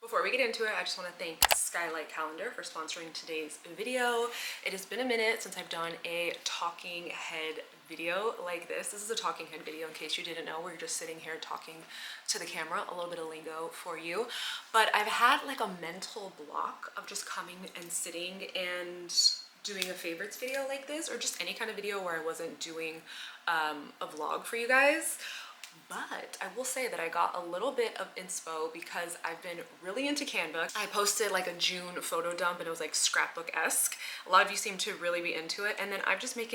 Before we get into it, I just want to thank Skylight Calendar for sponsoring today's video. It has been a minute since I've done a talking head video like this. This is a talking head video in case you didn't know. We're just sitting here talking to the camera, a little bit of lingo for you. But I've had like a mental block of just coming and sitting and doing a favorites video like this, or just any kind of video where I wasn't doing a vlog for you guys. But I will say that I got a little bit of inspo because I've been really into Canva. I posted like a June photo dump and it was like scrapbook-esque. A lot of you seem to really be into it. And then I've just been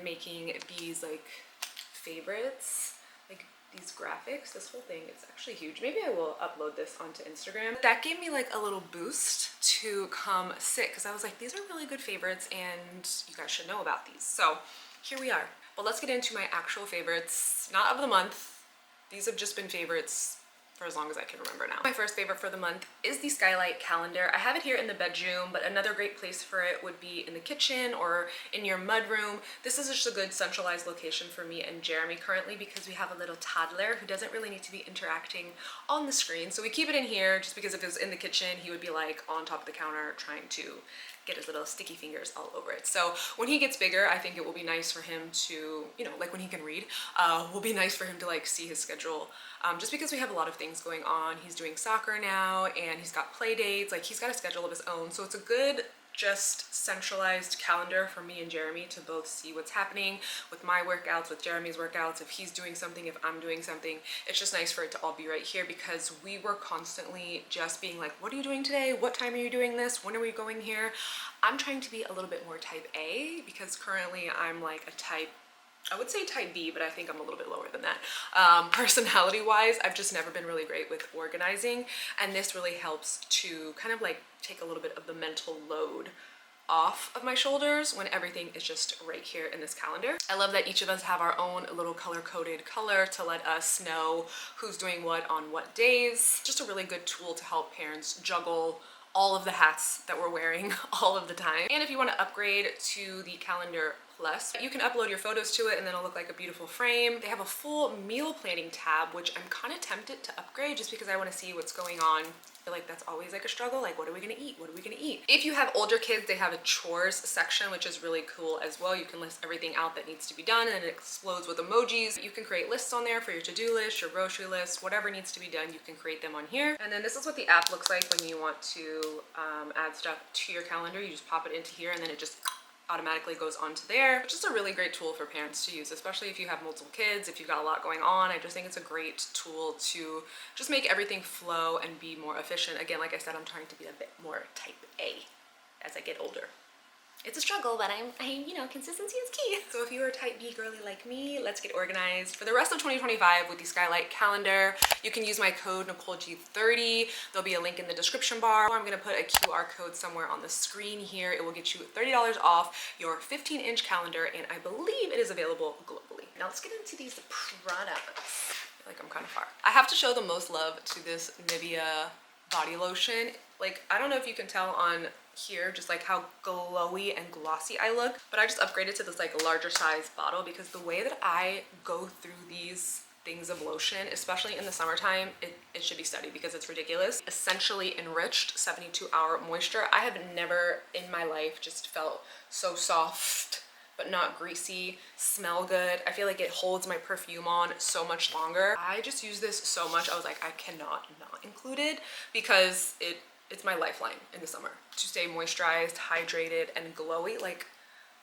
making these like favorites, like these graphics. This whole thing is actually huge. Maybe I will upload this onto Instagram. That gave me like a little boost to come sit because I was like, these are really good favorites and you guys should know about these. So here we are. But let's get into my actual favorites, not of the month. These have just been favorites for as long as I can remember now. My first favorite for the month is the Skylight Calendar. I have it here in the bedroom, but another great place for it would be in the kitchen or in your mudroom. This is just a good centralized location for me and Jeremy currently because we have a little toddler who doesn't really need to be interacting on the screen. So we keep it in here just because if it was in the kitchen, he would be like on top of the counter trying to get his little sticky fingers all over it. So when he gets bigger, I think it will be nice for him to, you know, like when he can read, will be nice for him to like see his schedule. Just because we have a lot of things going on. He's doing soccer now and he's got play dates, like he's got a schedule of his own. So it's a good, just centralized calendar for me and Jeremy to both see what's happening with my workouts, with Jeremy's workouts, if he's doing something, if I'm doing something. It's just nice for it to all be right here because we were constantly just being like, what are you doing today? What time are you doing this? When are we going here? I'm trying to be a little bit more type A because currently I'm like a type, I would say type B, but I think I'm a little bit lower than that. Personality wise, I've just never been really great with organizing, and this really helps to kind of like take a little bit of the mental load off of my shoulders when everything is just right here in this calendar. I love that each of us have our own little color-coded color to let us know who's doing what on what days. Just a really good tool to help parents juggle all of the hats that we're wearing all of the time. And if you want to upgrade to the Calendar Plus, you can upload your photos to it and then it'll look like a beautiful frame. They have a full meal planning tab, which I'm kind of tempted to upgrade just because I want to see what's going on. I feel like that's always like a struggle, like what are we gonna eat? What are we gonna eat? If you have older kids, they have a chores section, which is really cool as well. You can list everything out that needs to be done and it explodes with emojis. You can create lists on there for your to-do list, your grocery list, whatever needs to be done, you can create them on here. And then this is what the app looks like when you want to add stuff to your calendar. You just pop it into here and then it just automatically goes onto there, which is a really great tool for parents to use, especially if you have multiple kids, if you've got a lot going on. I just think it's a great tool to just make everything flow and be more efficient. Again, like I said, I'm trying to be a bit more type A as I get older. It's a struggle, but I'm you know, consistency is key. So if you're a type B girly like me, let's get organized. For the rest of 2025 with the Skylight Calendar, you can use my code NicoleG30. There'll be a link in the description bar. I'm gonna put a QR code somewhere on the screen here. It will get you $30 off your 15-inch calendar, and I believe it is available globally. Now let's get into these products. I feel like I'm kind of far. I have to show the most love to this Nivea body lotion. Like, I don't know if you can tell on here just like how glowy and glossy I look, but I just upgraded to this like larger size bottle because the way that I go through these things of lotion, especially in the summertime, it should be studied because it's ridiculous. Essentially enriched 72-hour moisture. I have never in my life just felt so soft but not greasy, smell good. I feel like it holds my perfume on so much longer. I just use this so much. I was like, I cannot not include it because it's my lifeline in the summer to stay moisturized, hydrated, and glowy. Like,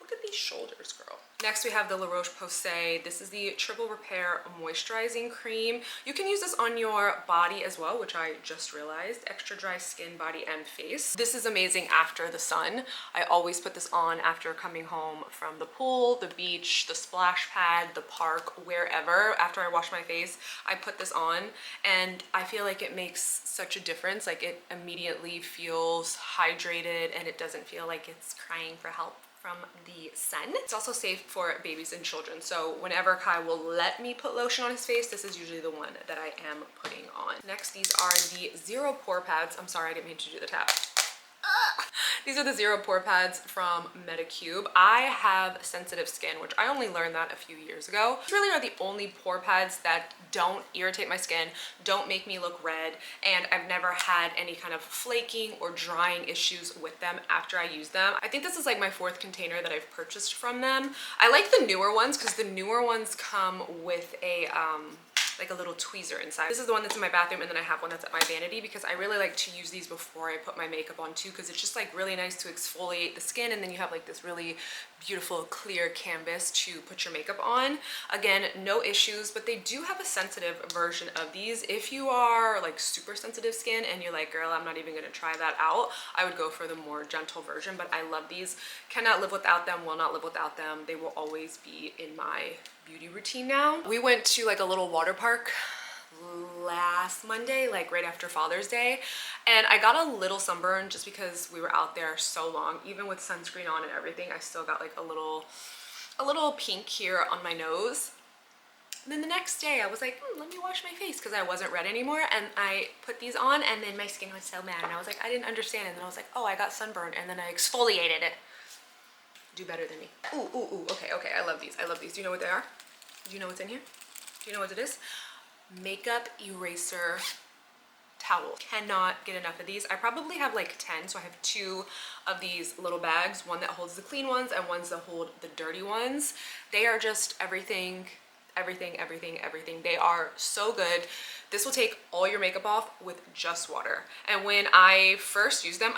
look at these shoulders, girl. Next, we have the La Roche-Posay. This is the Triple Repair Moisturizing Cream. You can use this on your body as well, which I just realized. Extra dry skin, body, and face. This is amazing after the sun. I always put this on after coming home from the pool, the beach, the splash pad, the park, wherever. After I wash my face, I put this on, and I feel like it makes such a difference. Like, it immediately feels hydrated, and it doesn't feel like it's crying for help from the sun. It's also safe for babies and children. So whenever Kai will let me put lotion on his face, this is usually the one that I am putting on. Next, these are the Zero Pore Pads. I'm sorry, I didn't mean to do the tap. These are the Zero Pore Pads from Metacube. I have sensitive skin, which I only learned that a few years ago. These really are the only pore pads that don't irritate my skin, don't make me look red, and I've never had any kind of flaking or drying issues with them after I use them. I think this is like my 4th container that I've purchased from them. I like the newer ones because the newer ones come with a like a little tweezer inside. This is the one that's in my bathroom, and then I have one that's at my vanity because I really like to use these before I put my makeup on too, because it's just like really nice to exfoliate the skin, and then you have like this really beautiful clear canvas to put your makeup on. Again, no issues, but they do have a sensitive version of these. If you are like super sensitive skin and you're like, girl, I'm not even gonna try that out, I would go for the more gentle version, but I love these. Cannot live without them, will not live without them. They will always be in my beauty routine now. We went to like a little water park last Monday, like right after Father's Day, and I got a little sunburn just because we were out there so long. Even with sunscreen on and everything, I still got like a little pink here on my nose. And then the next day I was like, let me wash my face because I wasn't red anymore, and I put these on and then my skin was so mad, and I was like, I didn't understand, and then I was like, oh, I got sunburn, and then I exfoliated it. Do better than me. Ooh, okay, I love these. I love these. Do you know what they are? Do you know what's in here? Do you know what it is? Makeup eraser towel. Cannot get enough of these. I probably have like 10, so I have 2 of these little bags, one that holds the clean ones and ones that hold the dirty ones. They are just everything. They are so good. This will take all your makeup off with just water. And when I first used them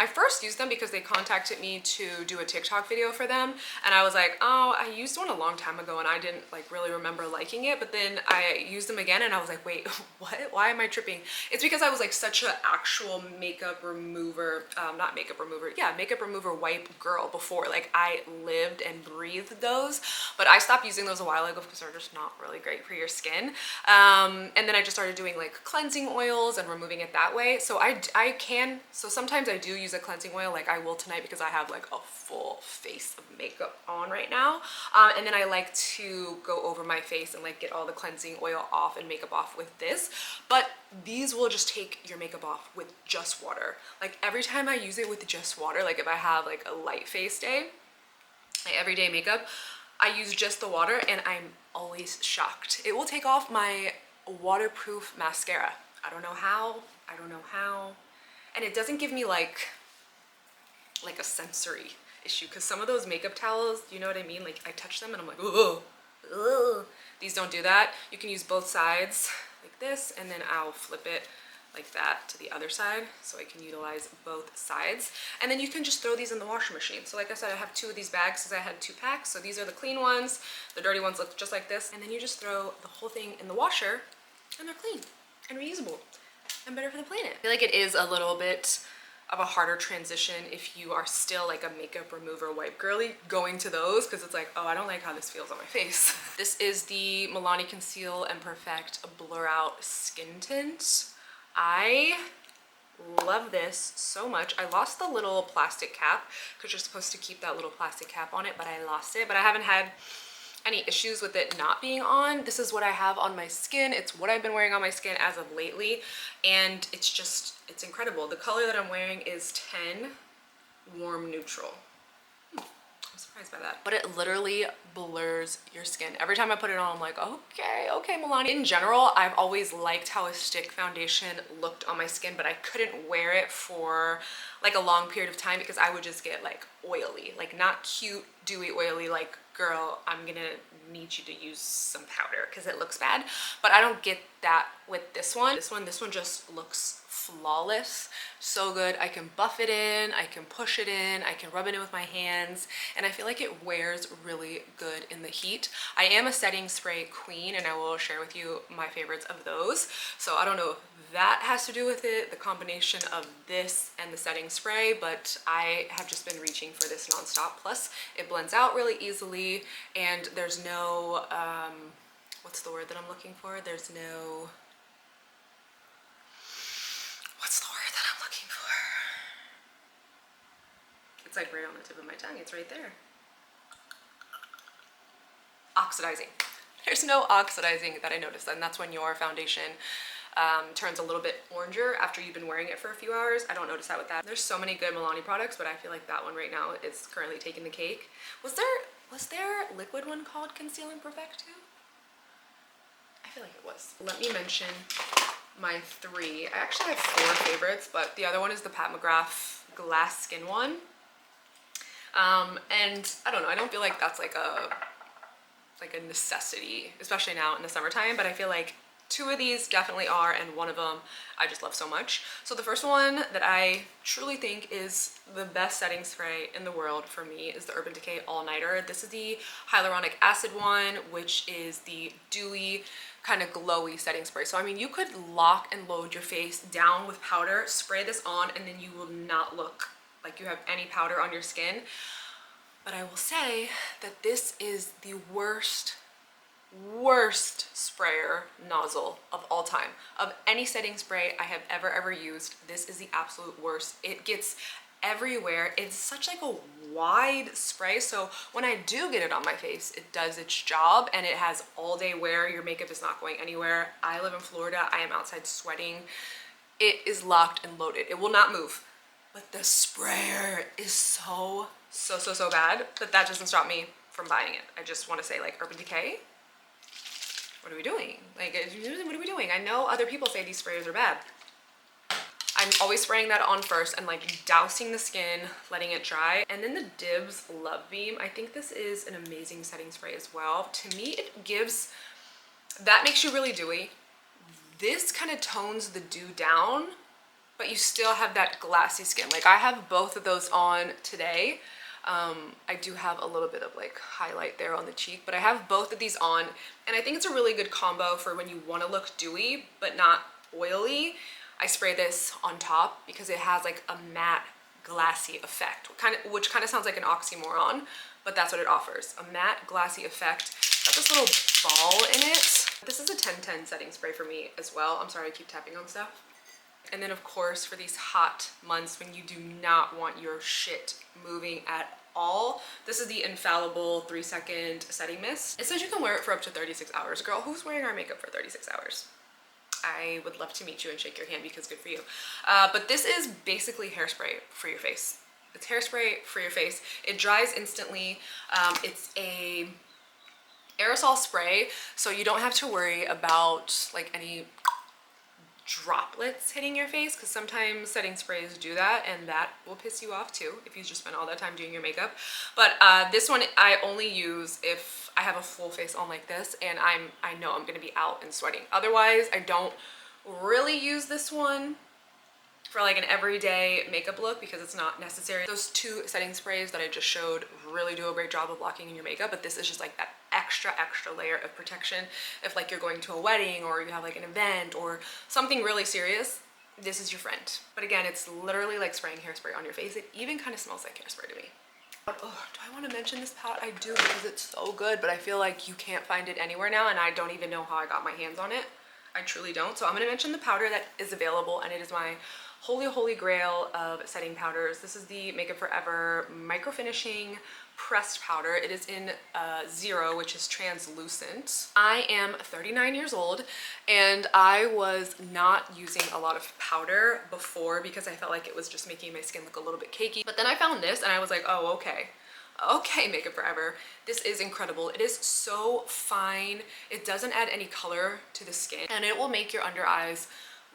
because they contacted me to do a TikTok video for them, and I was like, oh, I used one a long time ago and I didn't like really remember liking it, but then I used them again and I was like, wait, what? Why am I tripping? It's because I was like such an actual makeup remover, makeup remover wipe girl before. Like I lived and breathed those, but I stopped using those a while ago because they're just not really great for your skin. And then I just started doing like cleansing oils and removing it that way. So so sometimes I do use a cleansing oil, like I will tonight because I have like a full face of makeup on right now. And then I like to go over my face and like get all the cleansing oil off and makeup off with this. But these will just take your makeup off with just water. Like every time I use it with just water, like if I have like a light face day, like everyday makeup, I use just the water and I'm always shocked. It will take off my waterproof mascara. I don't know how. And it doesn't give me like a sensory issue, because some of those makeup towels, you know what I mean? Like I touch them and I'm like, ugh. These don't do that. You can use both sides like this, and then I'll flip it like that to the other side so I can utilize both sides. And then you can just throw these in the washing machine. So like I said, I have 2 of these bags because I had 2 packs. So these are the clean ones. The dirty ones look just like this. And then you just throw the whole thing in the washer and they're clean and reusable and better for the planet. I feel like it is a little bit of a harder transition if you are still like a makeup remover wipe girly going to those, because it's like, oh, I don't like how this feels on my face. This is the Milani Conceal and Perfect Blur Out Skin Tint. I love this so much. I lost the little plastic cap because you're supposed to keep that little plastic cap on it, but I lost it. But I haven't had any issues with it not being on. This is what I have on my skin. It's what I've been wearing on my skin as of lately, and it's incredible. The color that I'm wearing is 10 Warm Neutral. I'm surprised by that. But it literally blurs your skin. Every time I put it on, I'm like, okay, Milani. In general, I've always liked how a stick foundation looked on my skin, but I couldn't wear it for like a long period of time because I would just get like oily, like not cute, dewy oily, like, girl, I'm gonna need you to use some powder because it looks bad. But I don't get that with this one. This one just looks flawless. So good. I can buff it in, I can push it in, I can rub it in with my hands, and I feel like it wears really good in the heat. I am a setting spray queen, and I will share with you my favorites of those. So I don't know if that has to do with it, the combination of this and the setting spray, but I have just been reaching for this nonstop. Plus it blends out really easily, and there's no what's the word that I'm looking for? There's no, what's the word that I'm looking for? It's like right on the tip of my tongue. It's right there. Oxidizing. There's no oxidizing that I noticed, and that's when your foundation turns a little bit oranger after you've been wearing it for a few hours. I don't notice that with that. There's so many good Milani products, but I feel like that one right now is currently taking the cake. Was there liquid one called Conceal and Perfect too? I feel like it was. Let me mention my 3. I actually have 4 favorites, but the other one is the Pat McGrath Glass Skin one. And I don't know, I don't feel like that's like a necessity, especially now in the summertime, but I feel like 2 of these definitely are, and one of them I just love so much. So the first one that I truly think is the best setting spray in the world for me is the Urban Decay All Nighter. This is the hyaluronic acid one, which is the dewy, kind of glowy setting spray. So I mean, you could lock and load your face down with powder, spray this on, and then you will not look like you have any powder on your skin. But I will say that this is the worst sprayer nozzle of all time. Of any setting spray I have ever used, this is the absolute worst. It gets everywhere. It's such like a wide spray, so when I do get it on my face, it does its job, and it has all day wear. Your makeup is not going anywhere. I live in Florida. I am outside sweating. It is locked and loaded. It will not move. But the sprayer is so bad that doesn't stop me from buying it. I just want to say, like, Urban Decay, what are we doing? Like, what are we doing? I know other people say these sprayers are bad. I'm always spraying that on first and like dousing the skin, letting it dry. And then the Dibs Love Beam. I think this is an amazing setting spray as well. To me, it gives, that makes you really dewy. This kind of tones the dew down, but you still have that glassy skin. Like, I have both of those on today. I do have a little bit of like highlight there on the cheek, but I have both of these on, and I think it's a really good combo for when you want to look dewy but not oily. I spray this on top because it has like a matte glassy effect, which kind of sounds like an oxymoron, but that's what it offers, a matte glassy effect. Got this little ball in it. This is a 10-10 setting spray for me as well. I'm sorry, I keep tapping on stuff. And then of course, for these hot months when you do not want your shit moving at all, this is the Infallible 3-second setting mist. It says you can wear it for up to 36 hours. Girl, who's wearing our makeup for 36 hours? I would love to meet you and shake your hand because good for you. But this is basically hairspray for your face. It's hairspray for your face. It dries instantly. It's a aerosol spray, so you don't have to worry about like any droplets hitting your face, because sometimes setting sprays do that, and that will piss you off too if you just spend all that time doing your makeup. But this one I only use if I have a full face on like this and I know I'm gonna be out and sweating. Otherwise, I don't really use this one for like an everyday makeup look because it's not necessary. Those 2 setting sprays that I just showed really do a great job of locking in your makeup, but this is just like that extra layer of protection if like you're going to a wedding or you have like an event or something really serious. This is your friend. But again, it's literally like spraying hairspray on your face. It even kind of smells like hairspray to me. Oh, do I want to mention this palette? I do, because it's so good, but I feel like you can't find it anywhere now, and I don't even know how I got my hands on it. I truly don't. So I'm going to mention the powder that is available, and it is my holy grail of setting powders. This is the Makeup Forever Micro Finishing Pressed Powder. It is in 0, which is translucent. I am 39 years old, and I was not using a lot of powder before because I felt like it was just making my skin look a little bit cakey. But then I found this, and I was like, oh, okay, Makeup Forever. This is incredible. It is so fine. It doesn't add any color to the skin, and it will make your under eyes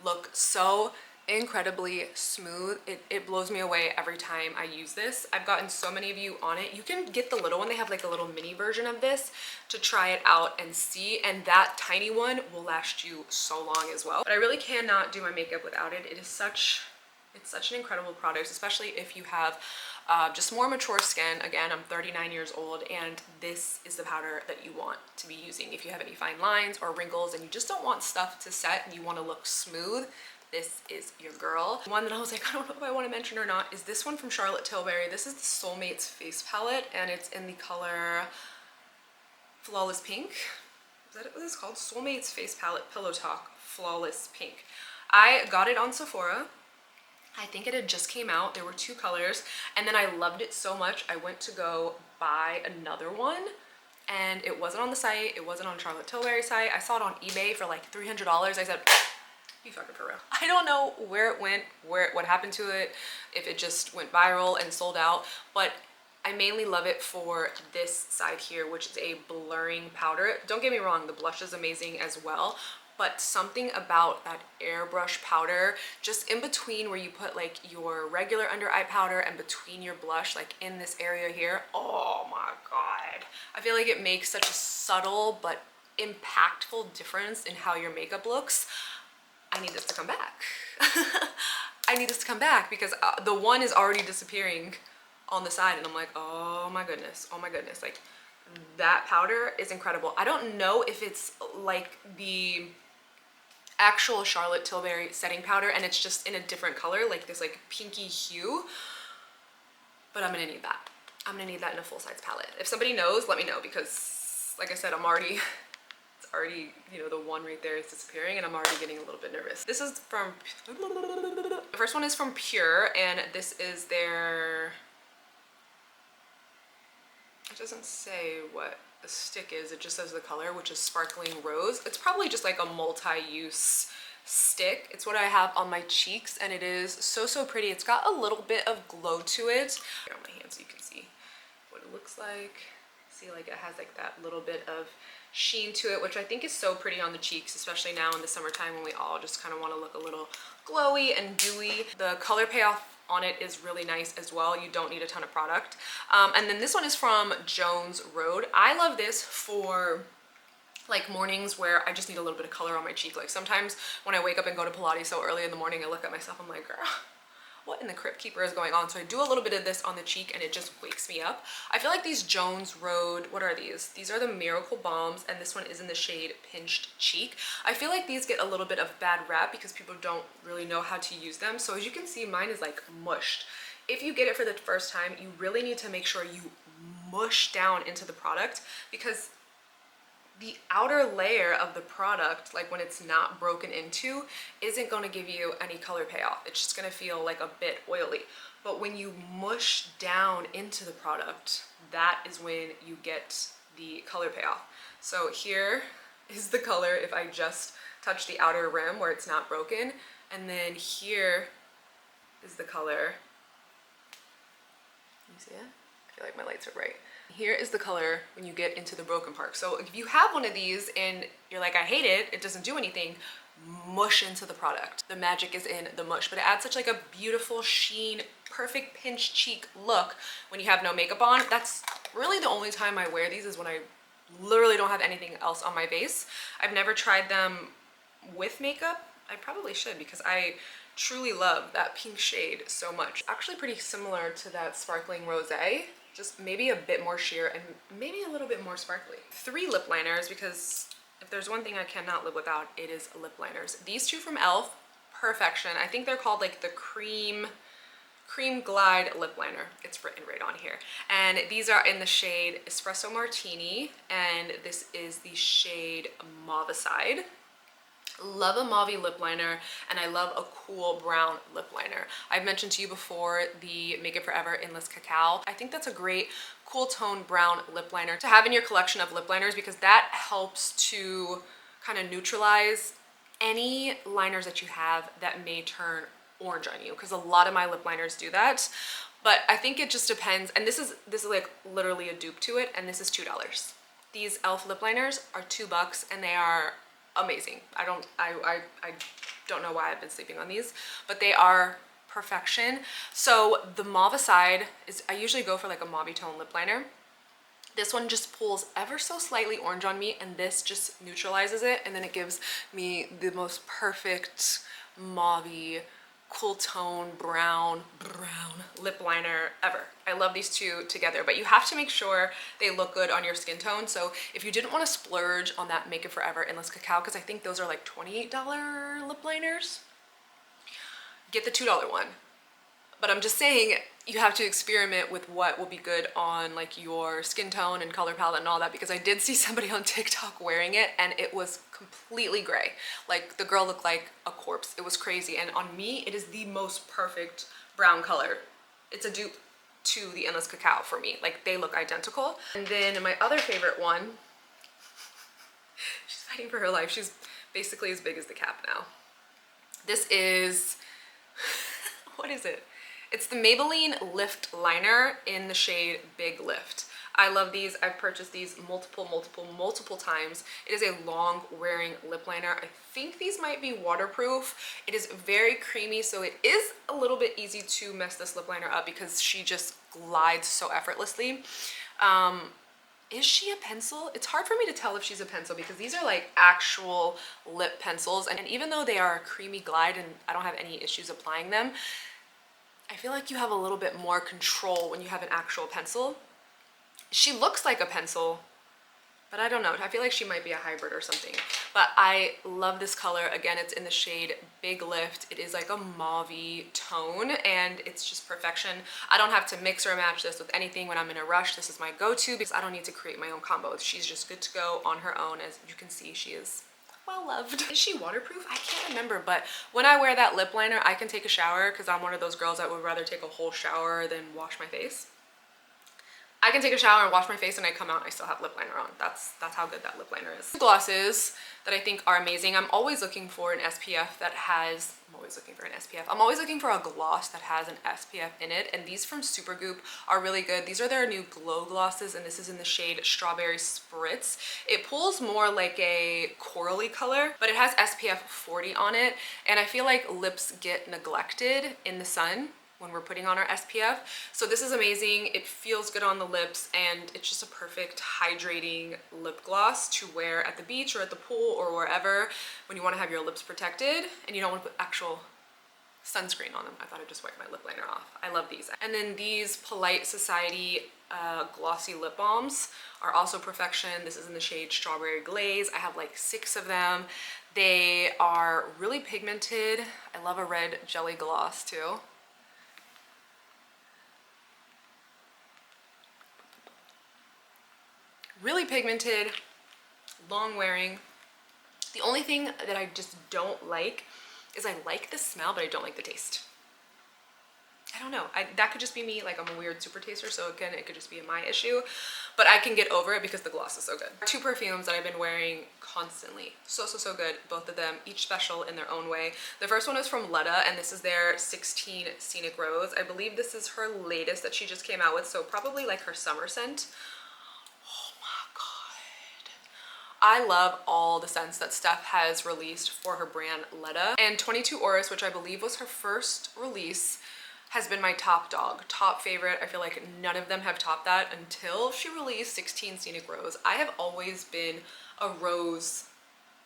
look so incredibly smooth. It blows me away every time I use this. I've gotten so many of you on it. You can get the little one. They have like a little mini version of this to try it out and see, and that tiny one will last you so long as well. But I really cannot do my makeup without it. It's such an incredible product, especially if you have just more mature skin. Again, I'm 39 years old, and this is the powder that you want to be using if you have any fine lines or wrinkles and you just don't want stuff to set and you want to look smooth. This is your girl. One that I was like, I don't know if I want to mention or not, is this one from Charlotte Tilbury. This is the Soulmates face palette, and it's in the color Flawless Pink. Is that what it's called? Soulmates face palette, Pillow Talk Flawless Pink. I got it on Sephora. I think it had just came out. There were 2 colors, and then I loved it so much I went to go buy another one, and it wasn't on the site. It wasn't on Charlotte Tilbury's site. I saw it on eBay for like $300. I said, You fucking for real. I don't know where it went, what happened to it, if it just went viral and sold out, but I mainly love it for this side here, which is a blurring powder. Don't get me wrong, the blush is amazing as well, but something about that airbrush powder, just in between where you put like your regular under eye powder and between your blush, like in this area here, oh my God. I feel like it makes such a subtle but impactful difference in how your makeup looks. I need this to come back. I need this to come back because the one is already disappearing on the side and I'm like, oh my goodness, like that powder is incredible. I don't know if it's like the actual Charlotte Tilbury setting powder and it's just in a different color, like this like pinky hue, but I'm gonna need that. I'm gonna need that in a full-size palette. If somebody knows, let me know, because like I said, it's already, you know, the one right there is disappearing and I'm already getting a little bit nervous. This is from, the first one is from Pure, and this is their, it doesn't say what the stick is, it just says the color, which is Sparkling Rose. It's probably just like a multi-use stick. It's what I have on my cheeks and it is so pretty. It's got a little bit of glow to it. Here on my hand so you can see what it looks like. See, like it has like that little bit of sheen to it, which I think is so pretty on the cheeks, especially now in the summertime when we all just kind of want to look a little glowy and dewy. The color payoff on it is really nice as well. You don't need a ton of product. And then this one is from Jones Road. I love this for like mornings where I just need a little bit of color on my cheek. Like sometimes when I wake up and go to Pilates so early in the morning, I look at myself, I'm like, girl, what in the Crypt Keeper is going on? So I do a little bit of this on the cheek and it just wakes me up. I feel like these Jones Road, what are these? These are the Miracle Balms and this one is in the shade Pinched Cheek. I feel like these get a little bit of bad rap because people don't really know how to use them. So as you can see, mine is like mushed. If you get it for the first time, you really need to make sure you mush down into the product, because the outer layer of the product, like when it's not broken into, isn't going to give you any color payoff. It's just going to feel like a bit oily. But when you mush down into the product, that is when you get the color payoff. So here is the color if I just touch the outer rim where it's not broken, and then here is the color. Can you see it? I feel like my lights are bright. Here is the color when you get into the broken part. So if you have one of these and you're like, I hate it, it doesn't do anything, mush into the product. The magic is in the mush, but it adds such like a beautiful sheen, perfect pinch cheek look when you have no makeup on. That's really the only time I wear these, is when I literally don't have anything else on my face. I've never tried them with makeup. I probably should, because I truly love that pink shade so much. Actually pretty similar to that Sparkling Rosé, just maybe a bit more sheer and maybe a little bit more sparkly. 3 lip liners, because if there's one thing I cannot live without, it is lip liners. These 2 from e.l.f., perfection. I think they're called like the Cream Glide lip liner. It's written right on here. And these are in the shade Espresso Martini, and this is the shade Mauveicide. Love a mauvey lip liner, and I love a cool brown lip liner. I've mentioned to you before the Make It Forever Endless Cacao. I think that's a great cool tone brown lip liner to have in your collection of lip liners, because that helps to kind of neutralize any liners that you have that may turn orange on you, because a lot of my lip liners do that. But I think it just depends, and this is like literally a dupe to it, and this is $2. These e.l.f. lip liners are $2 and they are amazing. I don't know why I've been sleeping on these, but they are perfection. So the Mauveicide is, I usually go for like a mauve tone lip liner. This one just pulls ever so slightly orange on me, and this just neutralizes it, and then it gives me the most perfect mauve, cool tone brown lip liner ever. I love these 2 together, but you have to make sure they look good on your skin tone. So if you didn't want to splurge on that Make It Forever Endless Cacao, because I think those are like $28 lip liners, get the $2 one. But I'm just saying, you have to experiment with what will be good on like your skin tone and color palette and all that, because I did see somebody on TikTok wearing it and it was completely gray. Like the girl looked like a corpse. It was crazy. And on me, it is the most perfect brown color. It's a dupe to the Endless Cacao for me. Like they look identical. And then my other favorite one, she's fighting for her life. She's basically as big as the cap now. This is, what is it? It's the Maybelline Lift Liner in the shade Big Lift. I love these. I've purchased these multiple times. It is a long wearing lip liner. I think these might be waterproof. It is very creamy, so it is a little bit easy to mess this lip liner up because she just glides so effortlessly. Is she a pencil? It's hard for me to tell if she's a pencil because these are like actual lip pencils, and even though they are a creamy glide and I don't have any issues applying them, I feel like you have a little bit more control when you have an actual pencil. She looks like a pencil, but I don't know. I feel like she might be a hybrid or something. But I love this color. Again, it's in the shade Big Lift. It is like a mauve-y tone, and it's just perfection. I don't have to mix or match this with anything when I'm in a rush. This is my go-to because I don't need to create my own combos. She's just good to go on her own. As you can see, she is well loved. Is she waterproof? I can't remember, but when I wear that lip liner, I can take a shower because I'm one of those girls that would rather take a whole shower than wash my face. I can take a shower and wash my face and I come out and I still have lip liner on. That's how good that lip liner is. Glosses that I think are amazing. I'm always looking for an SPF that has, I'm always looking for a gloss that has an SPF in it, and these from Supergoop are really good. These are their new glow glosses, and this is in the shade Strawberry Spritz. It pulls more like a corally color, but it has SPF 40 on it, and I feel like lips get neglected in the sun when we're putting on our SPF. So this is amazing. It feels good on the lips, and it's just a perfect hydrating lip gloss to wear at the beach or at the pool or wherever when you want to have your lips protected and you don't want to put actual sunscreen on them. I thought I'd just wipe my lip liner off. I love these. And then these Polite Society glossy lip balms are also perfection. This is in the shade Strawberry Glaze. I have like 6 of them. They are really pigmented. I love a red jelly gloss too. Really pigmented, long wearing. The only thing that I just don't like is I like the smell, but I don't like the taste. I don't know. That could just be me. Like, I'm a weird super taster, so again, it could just be my issue. But I can get over it because the gloss is so good. 2 perfumes that I've been wearing constantly. So good. Both of them, each special in their own way. The first one is from Letta, and this is their 16 Scenic Rose. I believe this is her latest that she just came out with, so probably like her summer scent. I love all the scents that Steph has released for her brand Letta. And 22 Oris, which I believe was her first release, has been my top dog, top favorite. I feel like none of them have topped that until she released 16 Scenic Rose. I have always been a rose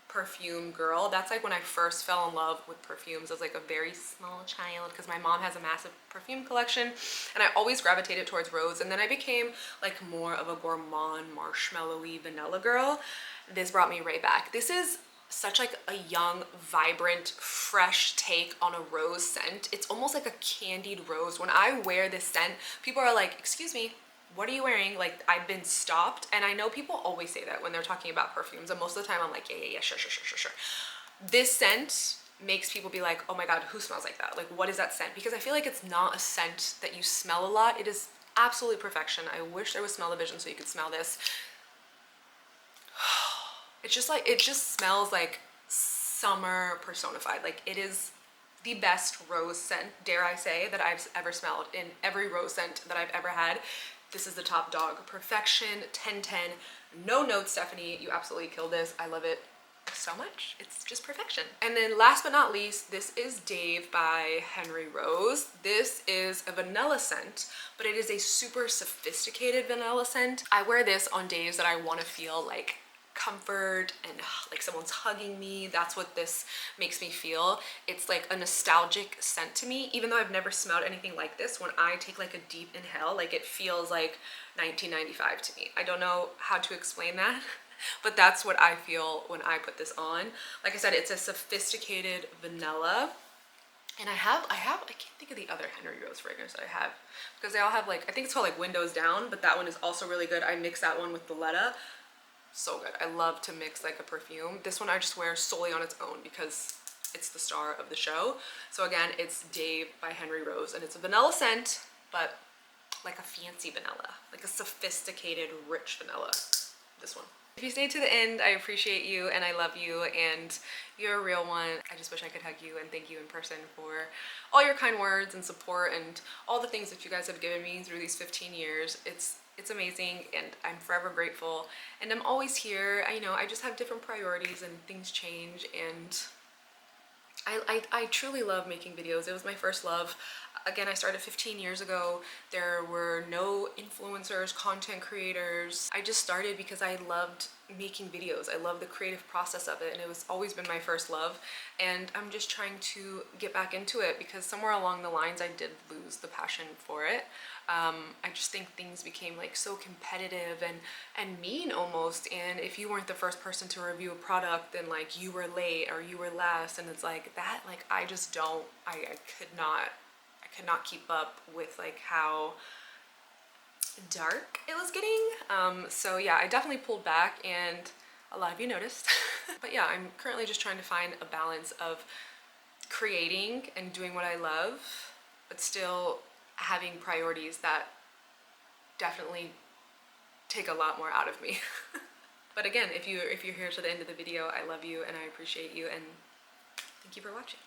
perfume girl. That's like when I first fell in love with perfumes as like a very small child, because my mom has a massive perfume collection and I always gravitated towards rose. And then I became like more of a gourmand, marshmallowy vanilla girl. This brought me right back. This is such like a young, vibrant, fresh take on a rose scent. It's almost like a candied rose. When I wear this scent, people are like, excuse me, what are you wearing? Like, I've been stopped. And I know people always say that when they're talking about perfumes, and most of the time I'm like, yeah, sure. This scent makes people be like, oh my God, who smells like that? Like, what is that scent? Because I feel like it's not a scent that you smell a lot. It is absolutely perfection. I wish there was smell-o-vision so you could smell this. It's just like, it just smells like summer personified. Like, it is the best rose scent, dare I say, that I've ever smelled. In every rose scent that I've ever had, this is the top dog. Perfection, 10/10, no notes, Stephanie. You absolutely killed this. I love it so much. It's just perfection. And then last but not least, this is Dave by Henry Rose. This is a vanilla scent, but it is a super sophisticated vanilla scent. I wear this on days that I want to feel like comfort and like someone's hugging me. That's what this makes me feel. It's like a nostalgic scent to me, even though I've never smelled anything like this. When I take like a deep inhale, like it feels like 1995 to me. I don't know how to explain that, but that's what I feel when I put this on. Like I said, it's a sophisticated vanilla. And I can't think of the other Henry Rose fragrance that I have, because they all have like, I think it's called like Windows Down, but that one is also really good. I mix that one with the Letta. So good. I love to mix like a perfume. This one I just wear solely on its own because it's the star of the show. So again, it's Dave by Henry Rose, and it's a vanilla scent, but like a fancy vanilla, like a sophisticated, rich vanilla. this one. If you stayed to the end, I appreciate you and I love you and you're a real one. I just wish I could hug you and thank you in person for all your kind words and support and all the things that you guys have given me through these 15 years. It's amazing and I'm forever grateful and I'm always here. I just have different priorities and things change, and I truly love making videos. It was my first love. Again, I started 15 years ago. There were no influencers, content creators. I just started because I loved making videos. I love the creative process of it, and it was always been my first love. And I'm just trying to get back into it because somewhere along the lines I did lose the passion for it. I just think things became like so competitive and mean almost, and if you weren't the first person to review a product, then like you were late or you were last, and it's like that, like I just don't, I could not keep up with like how dark it was getting. So yeah, I definitely pulled back and a lot of you noticed. But yeah, I'm currently just trying to find a balance of creating and doing what I love, but still having priorities that definitely take a lot more out of me. But again, if you're here to the end of the video, I love you and I appreciate you and thank you for watching.